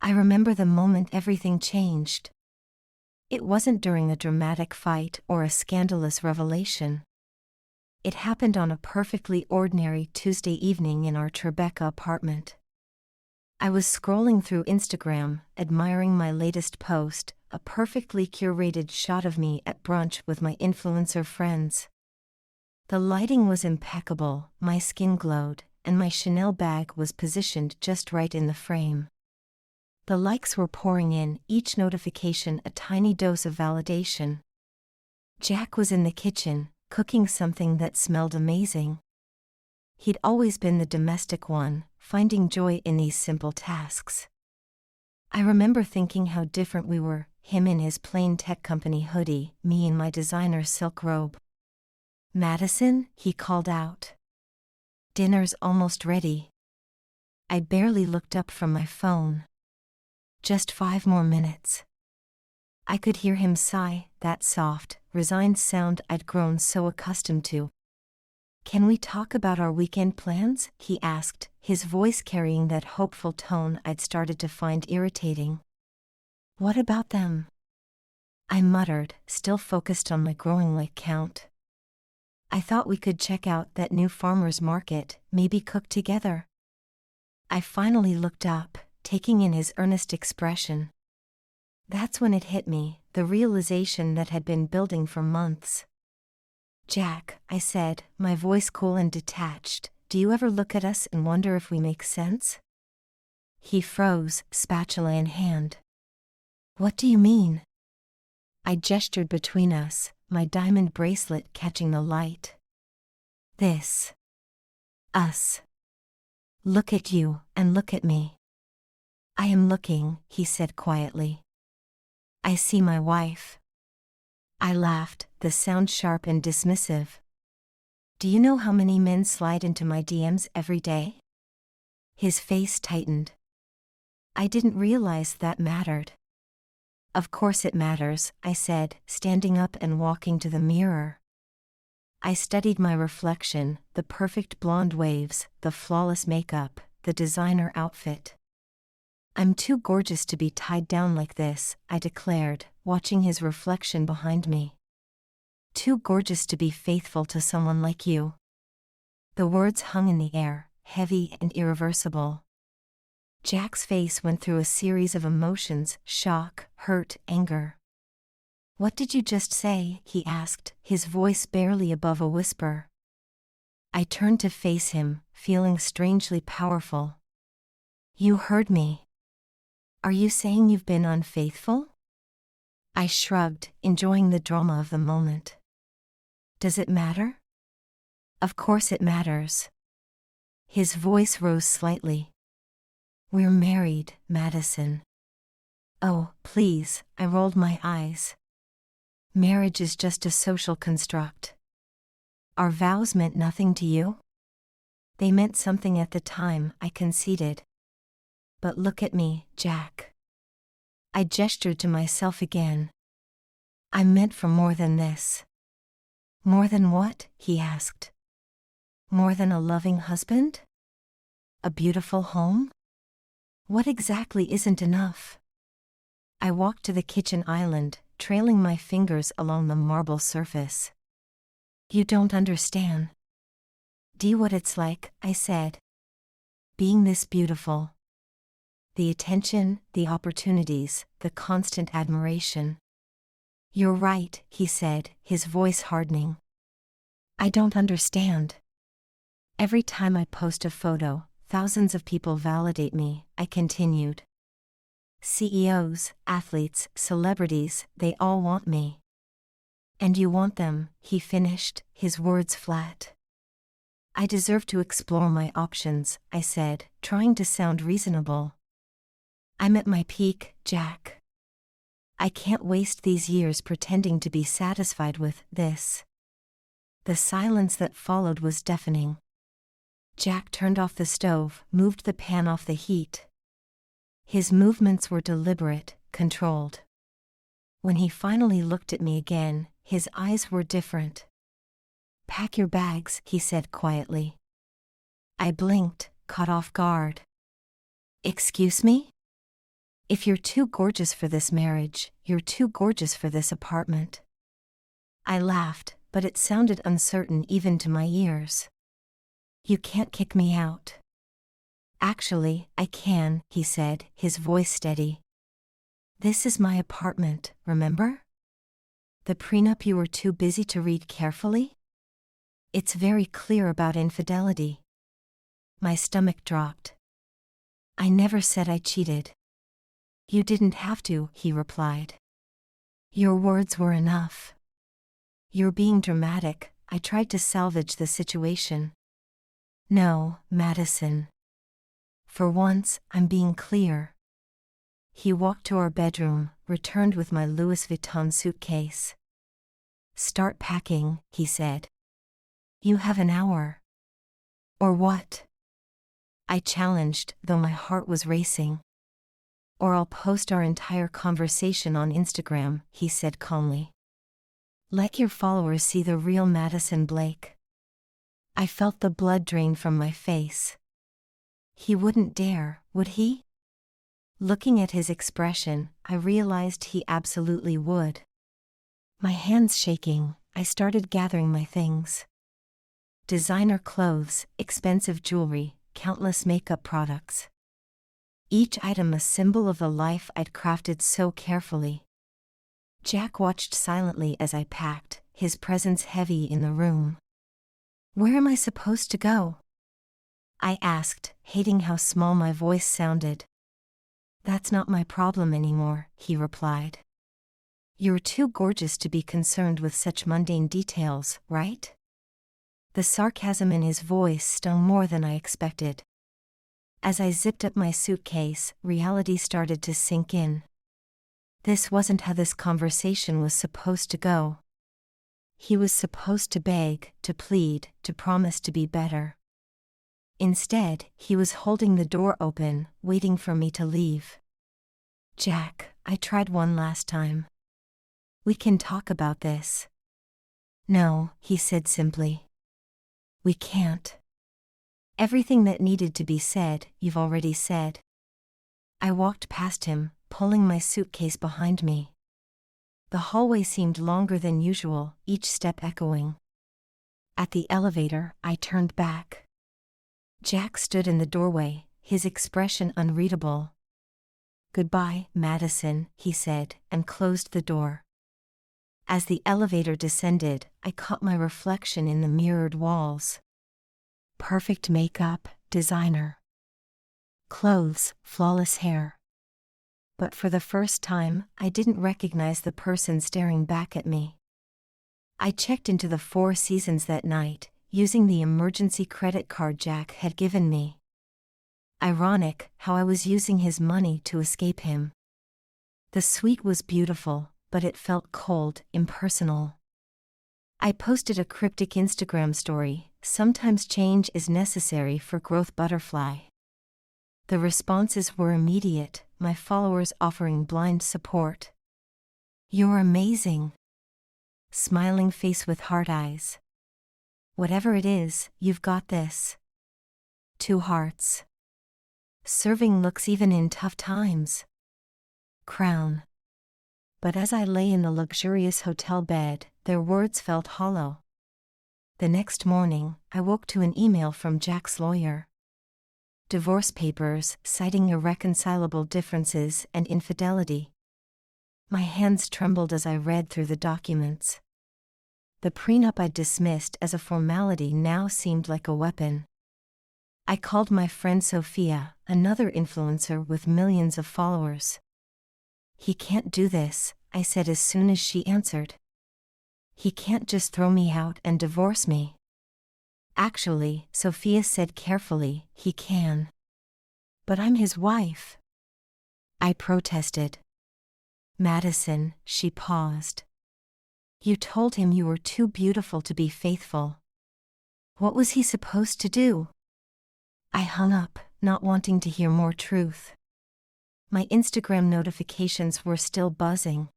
I remember the moment everything changed. It wasn't during a dramatic fight or a scandalous revelation. It happened on a perfectly ordinary Tuesday evening in our Tribeca apartment. I was scrolling through Instagram, admiring my latest post, a perfectly curated shot of me at brunch with my influencer friends. The lighting was impeccable, my skin glowed, and my Chanel bag was positioned just right in the frame. The likes were pouring in, each notification a tiny dose of validation. Jack was in the kitchen, cooking something that smelled amazing. He'd always been the domestic one, finding joy in these simple tasks. I remember thinking how different we were, him in his plain tech company hoodie, me in my designer silk robe. "Madison," he called out. "Dinner's almost ready." I barely looked up from my phone. "Just 5 more minutes." I could hear him sigh, that soft, resigned sound I'd grown so accustomed to. "Can we talk about our weekend plans?" he asked, his voice carrying that hopeful tone I'd started to find irritating. "What about them?" I muttered, still focused on my growing like count. "I thought we could check out that new farmer's market, maybe cook together." I finally looked up, taking in his earnest expression. That's when it hit me, the realization that had been building for months. "Jack," I said, my voice cool and detached, "do you ever look at us and wonder if we make sense?" He froze, spatula in hand. "What do you mean?" I gestured between us, my diamond bracelet catching the light. "This. Us. Look at you, and look at me." "I am looking," he said quietly. "I see my wife." I laughed, the sound sharp and dismissive. "Do you know how many men slide into my DMs every day?" His face tightened. I didn't realize that mattered. "Of course it matters," I said, standing up and walking to the mirror. I studied my reflection, the perfect blonde waves, the flawless makeup, the designer outfit. "I'm too gorgeous to be tied down like this," I declared, watching his reflection behind me. "Too gorgeous to be faithful to someone like you." The words hung in the air, heavy and irreversible. Jack's face went through a series of emotions: shock, hurt, anger. "What did you just say?" he asked, his voice barely above a whisper. I turned to face him, feeling strangely powerful. "You heard me. Are you saying you've been unfaithful?" I shrugged, enjoying the drama of the moment. "Does it matter?" "Of course it matters." His voice rose slightly. "We're married, Madison." "Oh, please," I rolled my eyes. "Marriage is just a social construct." "Our vows meant nothing to you?" "They meant something at the time," I conceded. "But look at me, Jack." I gestured to myself again. "I'm meant for more than this." "More than what?" he asked. "More than a loving husband? A beautiful home? What exactly isn't enough?" I walked to the kitchen island, trailing my fingers along the marble surface. "You don't understand." "Do what it's like," I said. "Being this beautiful. The attention, the opportunities, the constant admiration." "You're right," he said, his voice hardening. "I don't understand. Every time I post a photo, thousands of people validate me," I continued. "CEOs, athletes, celebrities, they all want me." "And you want them," he finished, his words flat. "I deserve to explore my options," I said, trying to sound reasonable. "I'm at my peak, Jack. I can't waste these years pretending to be satisfied with this." The silence that followed was deafening. Jack turned off the stove, moved the pan off the heat. His movements were deliberate, controlled. When he finally looked at me again, his eyes were different. "Pack your bags," he said quietly. I blinked, caught off guard. "Excuse me?" If you're too gorgeous for this marriage, you're too gorgeous for this apartment. I laughed, but it sounded uncertain even to my ears. You can't kick me out. Actually, I can, he said, his voice steady. This is my apartment, remember? The prenup you were too busy to read carefully? It's very clear about infidelity. My stomach dropped. I never said I cheated. You didn't have to, he replied. Your words were enough. You're being dramatic, I tried to salvage the situation. No, Madison. For once, I'm being clear. He walked to our bedroom, returned with my Louis Vuitton suitcase. Start packing, he said. You have an hour. Or what? I challenged, though my heart was racing. Or I'll post our entire conversation on Instagram, he said calmly. Let your followers see the real Madison Blake. I felt the blood drain from my face. He wouldn't dare, would he? Looking at his expression, I realized he absolutely would. My hands shaking, I started gathering my things. Designer clothes, expensive jewelry, countless makeup products. Each item a symbol of the life I'd crafted so carefully. Jack watched silently as I packed, his presence heavy in the room. Where am I supposed to go? I asked, hating how small my voice sounded. That's not my problem anymore, he replied. You're too gorgeous to be concerned with such mundane details, right? The sarcasm in his voice stung more than I expected. As I zipped up my suitcase, reality started to sink in. This wasn't how this conversation was supposed to go. He was supposed to beg, to plead, to promise to be better. Instead, he was holding the door open, waiting for me to leave. Jack, I tried one last time. We can talk about this. No, he said simply. We can't. Everything that needed to be said, you've already said. I walked past him, pulling my suitcase behind me. The hallway seemed longer than usual, each step echoing. At the elevator, I turned back. Jack stood in the doorway, his expression unreadable. Goodbye, Madison, he said, and closed the door. As the elevator descended, I caught my reflection in the mirrored walls. Perfect makeup, designer. Clothes, flawless hair. But for the first time, I didn't recognize the person staring back at me. I checked into the Four Seasons that night, using the emergency credit card Jack had given me. Ironic how I was using his money to escape him. The suite was beautiful, but it felt cold, impersonal. I posted a cryptic Instagram story, sometimes change is necessary for growth butterfly. The responses were immediate, my followers offering blind support. You're amazing. Smiling face with heart eyes. Whatever it is, you've got this. 2 hearts. Serving looks even in tough times. Crown. But as I lay in the luxurious hotel bed, their words felt hollow. The next morning, I woke to an email from Jack's lawyer. Divorce papers citing irreconcilable differences and infidelity. My hands trembled as I read through the documents. The prenup I'd dismissed as a formality now seemed like a weapon. I called my friend Sophia, another influencer with millions of followers. He can't do this, I said as soon as she answered. He can't just throw me out and divorce me. Actually, Sophia said carefully, he can. But I'm his wife. I protested. Madison, she paused. You told him you were too beautiful to be faithful. What was he supposed to do? I hung up, not wanting to hear more truth. My Instagram notifications were still buzzing.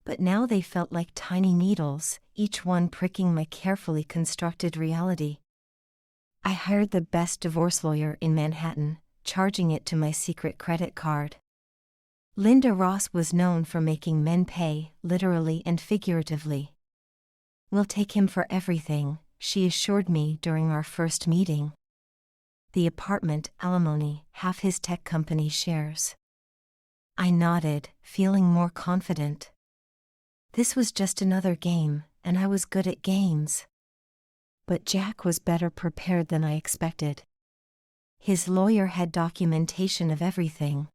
But now they felt like tiny needles, each one pricking my carefully constructed reality. I hired the best divorce lawyer in Manhattan, charging it to my secret credit card. Linda Ross was known for making men pay, literally and figuratively. "We'll take him for everything," she assured me during our first meeting. The apartment alimony, half his tech company shares. I nodded, feeling more confident. This was just another game, and I was good at games. But Jack was better prepared than I expected. His lawyer had documentation of everything.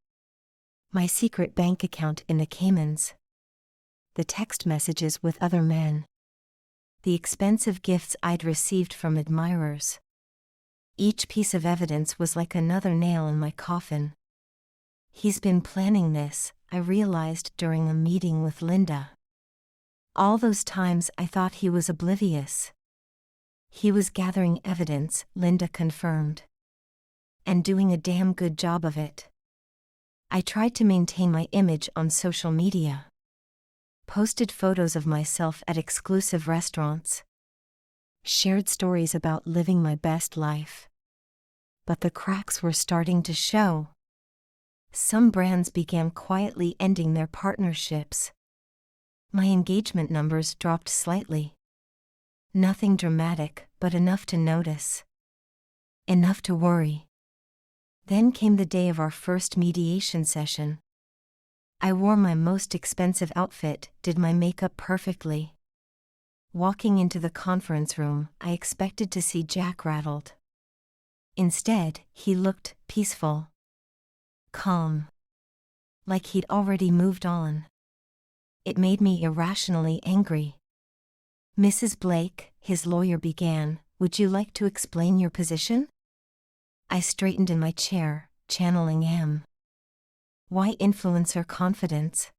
My secret bank account in the Caymans. The text messages with other men. The expensive gifts I'd received from admirers. Each piece of evidence was like another nail in my coffin. He's been planning this, I realized during a meeting with Linda. All those times I thought he was oblivious. He was gathering evidence, Linda confirmed. And doing a damn good job of it. I tried to maintain my image on social media. Posted photos of myself at exclusive restaurants. Shared stories about living my best life. But the cracks were starting to show. Some brands began quietly ending their partnerships. My engagement numbers dropped slightly. Nothing dramatic, but enough to notice. Enough to worry. Then came the day of our first mediation session. I wore my most expensive outfit, did my makeup perfectly. Walking into the conference room, I expected to see Jack rattled. Instead, he looked peaceful. Calm. Like he'd already moved on. It made me irrationally angry. "Mrs. Blake," his lawyer began, "would you like to explain your position?" I straightened in my chair, channeling M. Why influencer confidence?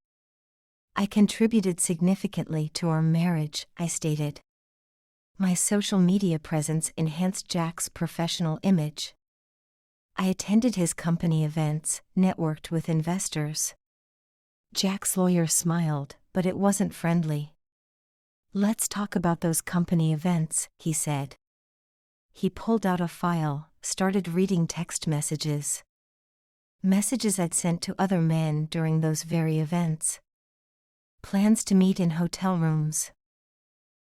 "I contributed significantly to our marriage," I stated. "My social media presence enhanced Jack's professional image. I attended his company events, networked with investors." Jack's lawyer smiled, but it wasn't friendly. "Let's talk about those company events," he said. He pulled out a file, started reading text messages. Messages I'd sent to other men during those very events. Plans to meet in hotel rooms.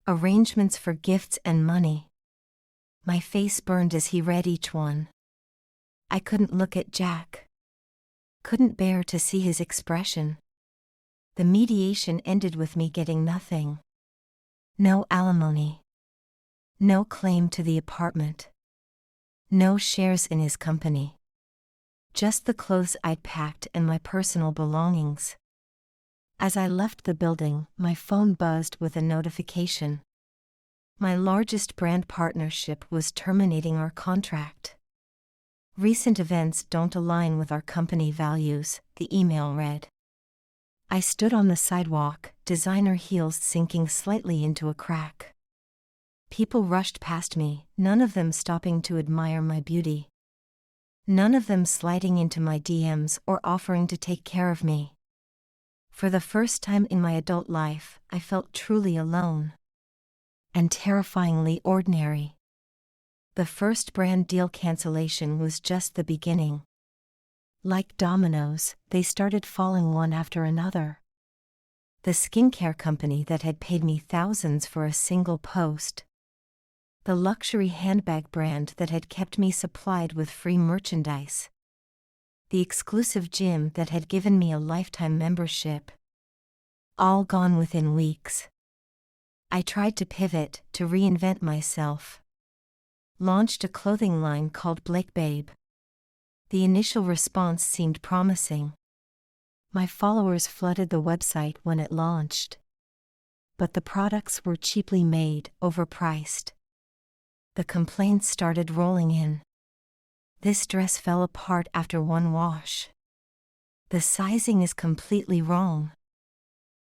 Arrangements for gifts and money. My face burned as he read each one. I couldn't look at Jack. Couldn't bear to see his expression. The mediation ended with me getting nothing. No alimony. No claim to the apartment. No shares in his company. Just the clothes I'd packed and my personal belongings. As I left the building, my phone buzzed with a notification. My largest brand partnership was terminating our contract. "Recent events don't align with our company values," the email read. I stood on the sidewalk, designer heels sinking slightly into a crack. People rushed past me, none of them stopping to admire my beauty. None of them sliding into my DMs or offering to take care of me. For the first time in my adult life, I felt truly alone. And terrifyingly ordinary. The first brand deal cancellation was just the beginning. Like dominoes, they started falling one after another. The skincare company that had paid me thousands for a single post. The luxury handbag brand that had kept me supplied with free merchandise. The exclusive gym that had given me a lifetime membership. All gone within weeks. I tried to pivot, to reinvent myself. Launched a clothing line called Blake Babe. The initial response seemed promising. My followers flooded the website when it launched. But the products were cheaply made, overpriced. The complaints started rolling in. "This dress fell apart after one wash. The sizing is completely wrong.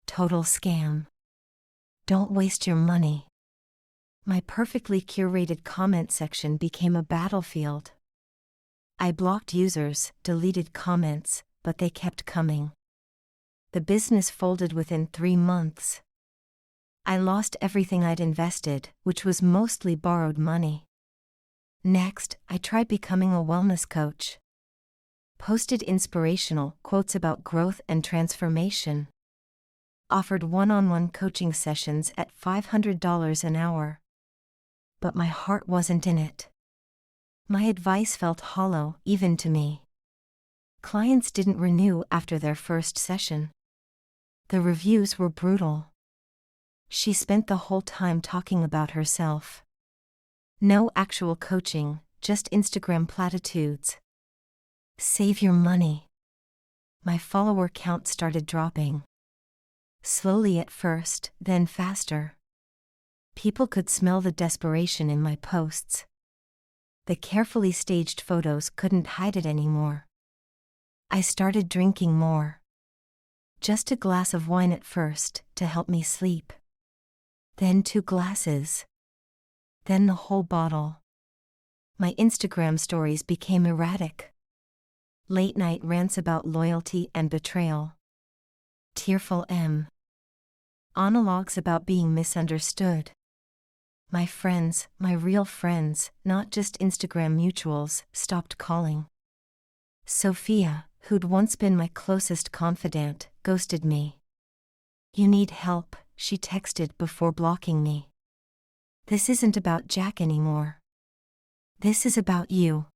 Total scam. Don't waste your money." My perfectly curated comment section became a battlefield. I blocked users, deleted comments, but they kept coming. The business folded within 3 months. I lost everything I'd invested, which was mostly borrowed money. Next, I tried becoming a wellness coach. posted inspirational quotes about growth and transformation, offered one-on-one coaching sessions at $500 an hour. But my heart wasn't in it. My advice felt hollow, even to me. Clients didn't renew after their first session. The reviews were brutal. She spent the whole time talking about herself. No actual coaching, just Instagram platitudes. Save your money. My follower count started dropping. Slowly at first, then faster. People could smell the desperation in my posts. The carefully staged photos couldn't hide it anymore. I started drinking more. Just a glass of wine at first, to help me sleep. Then 2 glasses. Then the whole bottle. My Instagram stories became erratic. Late-night rants about loyalty and betrayal. Tearful monologues about being misunderstood. My friends, my real friends, not just Instagram mutuals, stopped calling. Sophia, who'd once been my closest confidant, ghosted me. "You need help," she texted before blocking me. "This isn't about Jack anymore. This is about you."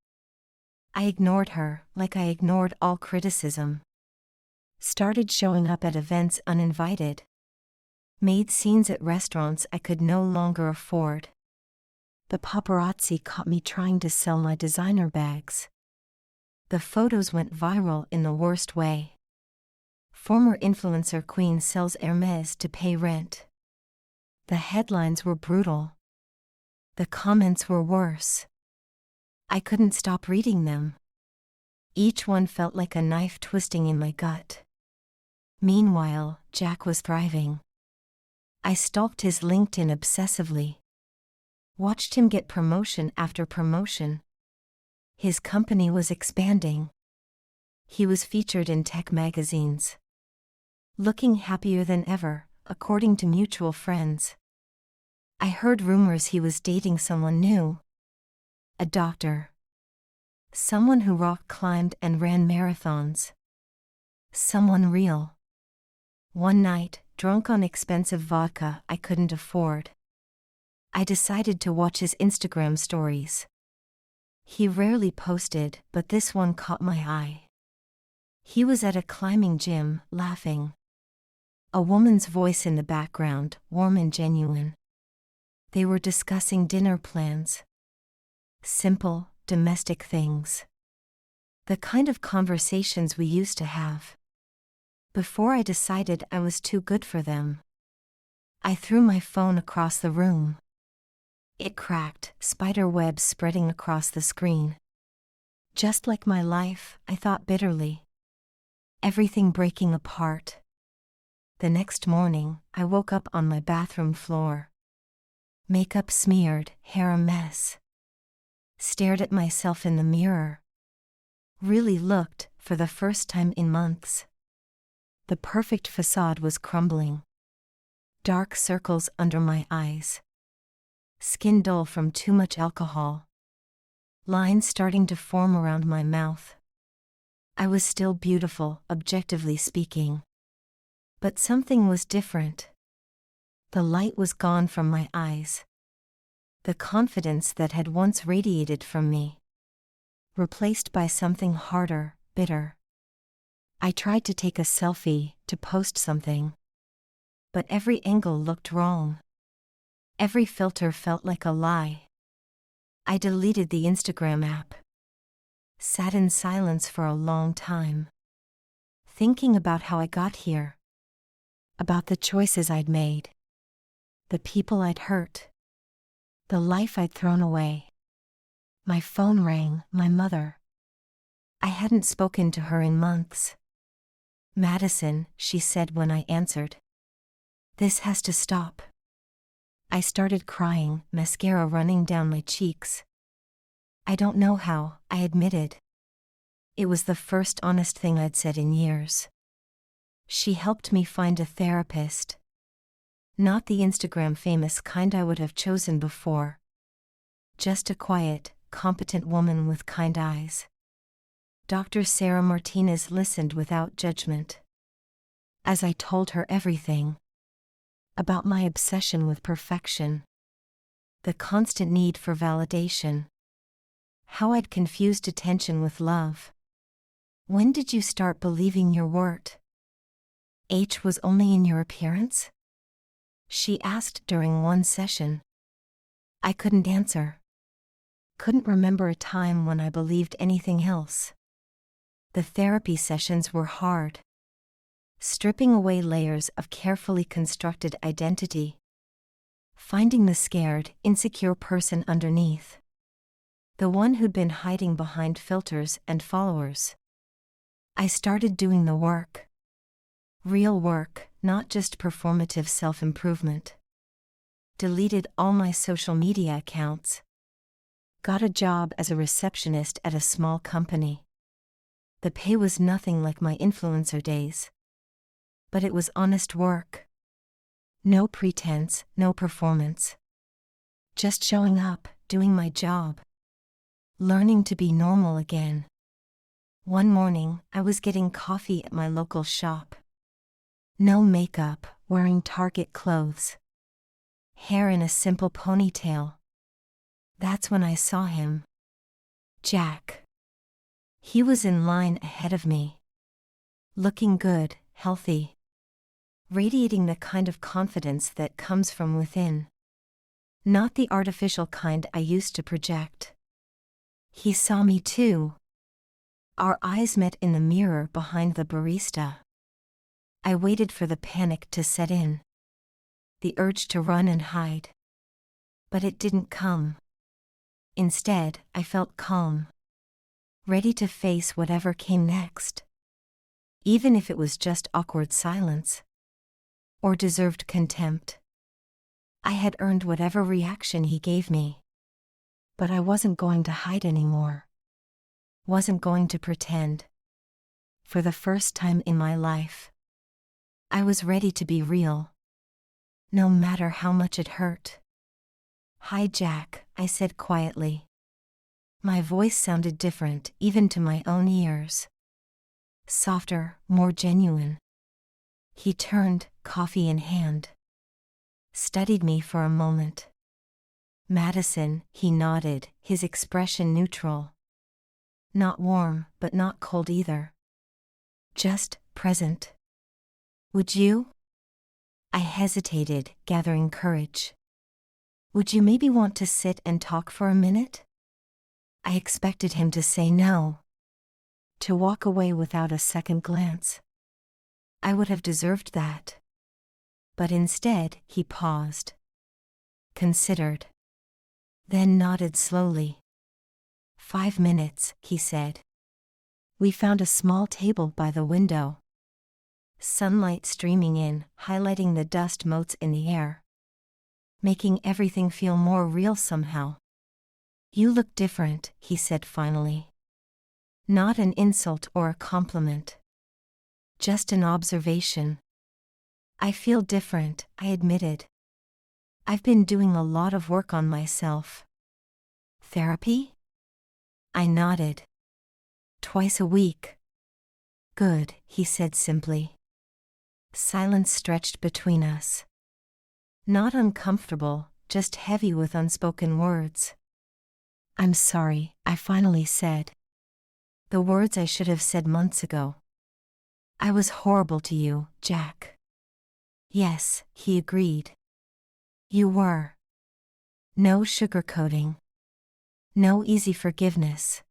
I ignored her, like I ignored all criticism. Started showing up at events uninvited. Made scenes at restaurants I could no longer afford. The paparazzi caught me trying to sell my designer bags. The photos went viral in the worst way. Former influencer queen sells Hermes to pay rent. The headlines were brutal. The comments were worse. I couldn't stop reading them. Each one felt like a knife twisting in my gut. Meanwhile, Jack was thriving. I stalked his LinkedIn obsessively. Watched him get promotion after promotion. His company was expanding. He was featured in tech magazines. Looking happier than ever, according to mutual friends. I heard rumors he was dating someone new. A doctor. Someone who rock climbed and ran marathons. Someone real. One night, drunk on expensive vodka I couldn't afford, I decided to watch his Instagram stories. He rarely posted, but this one caught my eye. He was at a climbing gym, laughing. A woman's voice in the background, warm and genuine. They were discussing dinner plans. Simple, domestic things. The kind of conversations we used to have. Before I decided I was too good for them, I threw my phone across the room. It cracked, spider webs spreading across the screen. Just like my life, I thought bitterly. Everything breaking apart. The next morning, I woke up on my bathroom floor. Makeup smeared, hair a mess. Stared at myself in the mirror. Really looked, for the first time in months. The perfect facade was crumbling. Dark circles under my eyes. Skin dull from too much alcohol. Lines starting to form around my mouth. I was still beautiful, objectively speaking. But something was different. The light was gone from my eyes. The confidence that had once radiated from me. Replaced by something harder, bitter. I tried to take a selfie, to post something. But every angle looked wrong. Every filter felt like a lie. I deleted the Instagram app. Sat in silence for a long time. Thinking about how I got here. About the choices I'd made. The people I'd hurt. The life I'd thrown away. My phone rang, my mother. I hadn't spoken to her in months. "Madison," she said when I answered. "This has to stop." I started crying, mascara running down my cheeks. "I don't know how," I admitted. It was the first honest thing I'd said in years. She helped me find a therapist. Not the Instagram famous kind I would have chosen before. Just a quiet, competent woman with kind eyes. Dr. Sarah Martinez listened without judgment. As I told her everything about my obsession with perfection, the constant need for validation, how I'd confused attention with love. When did you start believing your worth was only in your appearance? She asked during one session. I couldn't answer. Couldn't remember a time when I believed anything else. The therapy sessions were hard, stripping away layers of carefully constructed identity, finding the scared, insecure person underneath, the one who'd been hiding behind filters and followers. I started doing the work. Real work, not just performative self-improvement. Deleted all my social media accounts. Got a job as a receptionist at a small company. The pay was nothing like my influencer days. But it was honest work. No pretense, no performance. Just showing up, doing my job. Learning to be normal again. One morning, I was getting coffee at my local shop. No makeup, wearing Target clothes. Hair in a simple ponytail. That's when I saw him. Jack. He was in line ahead of me. Looking good, healthy. Radiating the kind of confidence that comes from within. Not the artificial kind I used to project. He saw me too. Our eyes met in the mirror behind the barista. I waited for the panic to set in. The urge to run and hide. But it didn't come. Instead, I felt calm. Ready to face whatever came next. Even if it was just awkward silence. Or deserved contempt. I had earned whatever reaction he gave me. But I wasn't going to hide anymore. Wasn't going to pretend. For the first time in my life, I was ready to be real. No matter how much it hurt. Hi Jack, I said quietly. My voice sounded different even to my own ears. Softer, more genuine. He turned, coffee in hand. Studied me for a moment. Madison, he nodded, his expression neutral. Not warm, but not cold either. Just present. Would you? I hesitated, gathering courage. Would you maybe want to sit and talk for a minute? I expected him to say no. To walk away without a second glance. I would have deserved that. But instead, he paused. Considered. Then nodded slowly. 5 minutes, he said. We found a small table by the window. Sunlight streaming in, highlighting the dust motes in the air. Making everything feel more real somehow. You look different, he said finally. Not an insult or a compliment. Just an observation. I feel different, I admitted. I've been doing a lot of work on myself. Therapy? I nodded. Twice a week. Good, he said simply. Silence stretched between us. Not uncomfortable, just heavy with unspoken words. I'm sorry, I finally said. The words I should have said months ago. I was horrible to you, Jack. Yes, he agreed. You were. No sugarcoating. No easy forgiveness.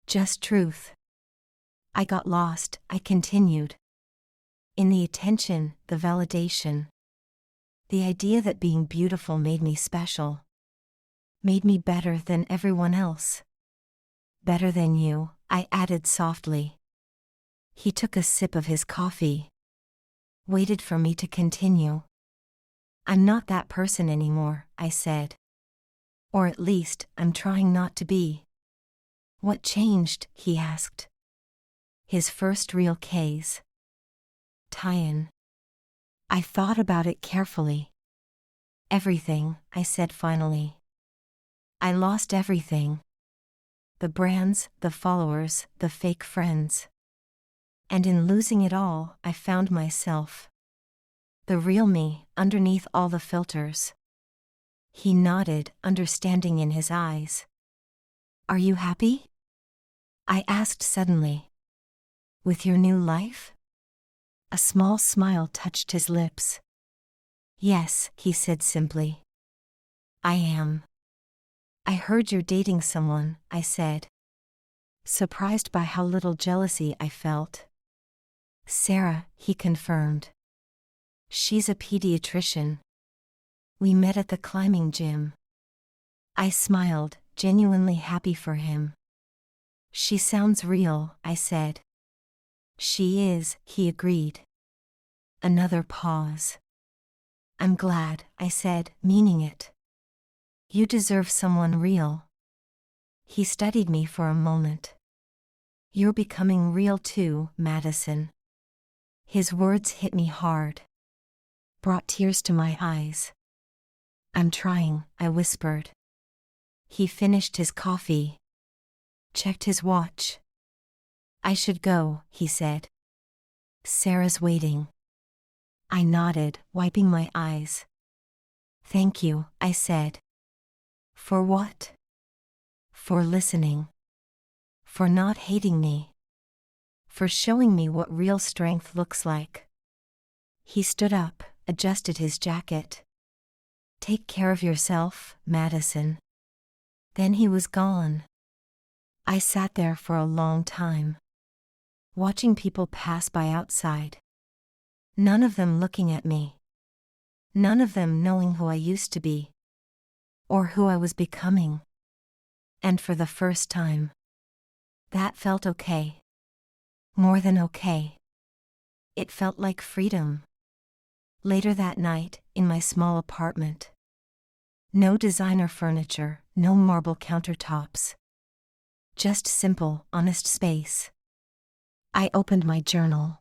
Just truth. I got lost, I continued. In the attention, the validation. The idea that being beautiful made me special. Made me better than everyone else. Better than you, I added softly. He took a sip of his coffee. Waited for me to continue. I'm not that person anymore, I said. Or at least, I'm trying not to be. What changed, he asked. His first real case. Tie-in. I thought about it carefully. Everything, I said finally. I lost everything. the brands, the followers, the fake friends. And in losing it all, I found myself. The real me, underneath all the filters. He nodded, understanding in his eyes. Are you happy? I asked suddenly. With your new life? A small smile touched his lips. Yes, he said simply. I am. I heard you're dating someone, I said. Surprised by how little jealousy I felt. Sarah, he confirmed. She's a pediatrician. We met at the climbing gym. I smiled, genuinely happy for him. She sounds real, I said. She is, he agreed. Another pause. I'm glad, I said, meaning it. You deserve someone real. He studied me for a moment. You're becoming real too, Madison. His words hit me hard. Brought tears to my eyes. I'm trying, I whispered. He finished his coffee. Checked his watch. I should go, he said. Sarah's waiting. I nodded, wiping my eyes. Thank you, I said. For what? For listening. For not hating me. For showing me what real strength looks like. He stood up, adjusted his jacket. Take care of yourself, Madison. Then he was gone. I sat there for a long time. Watching people pass by outside. None of them looking at me. None of them knowing who I used to be. Or who I was becoming. And for the first time. That felt okay. More than okay. It felt like freedom. Later that night, in my small apartment. No designer furniture, no marble countertops. Just simple, honest space. I opened my journal.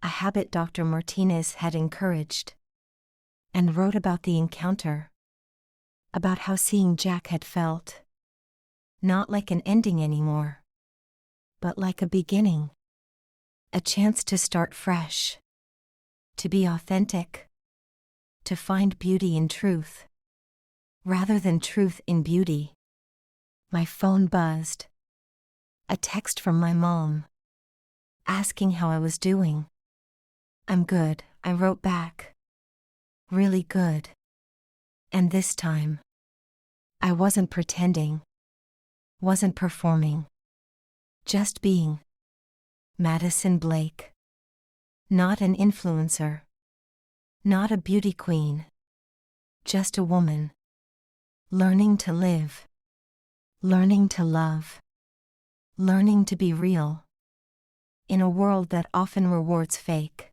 A habit Dr. Martinez had encouraged. And wrote about the encounter. About how seeing Jack had felt. Not like an ending anymore. But like a beginning. A chance to start fresh. To be authentic. To find beauty in truth. Rather than truth in beauty. My phone buzzed. A text from my mom. Asking how I was doing. I'm good, I wrote back. Really good. And this time. I wasn't pretending. Wasn't performing. Just being. Madison Blake. Not an influencer. Not a beauty queen. Just a woman. Learning to live. Learning to love. Learning to be real. In a world that often rewards fake.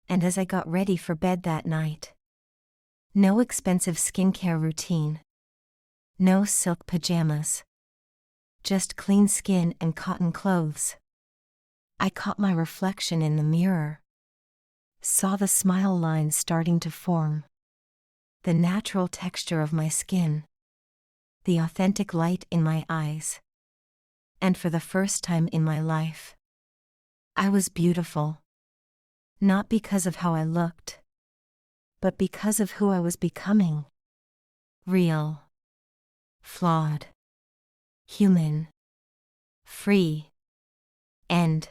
And as I got ready for bed that night. No expensive skincare routine. No silk pajamas. Just clean skin and cotton clothes. I caught my reflection in the mirror. Saw the smile lines starting to form. The natural texture of my skin. The authentic light in my eyes. And for the first time in my life. I was beautiful. Not because of how I looked. But because of who I was becoming. Real. Flawed. Human. Free. And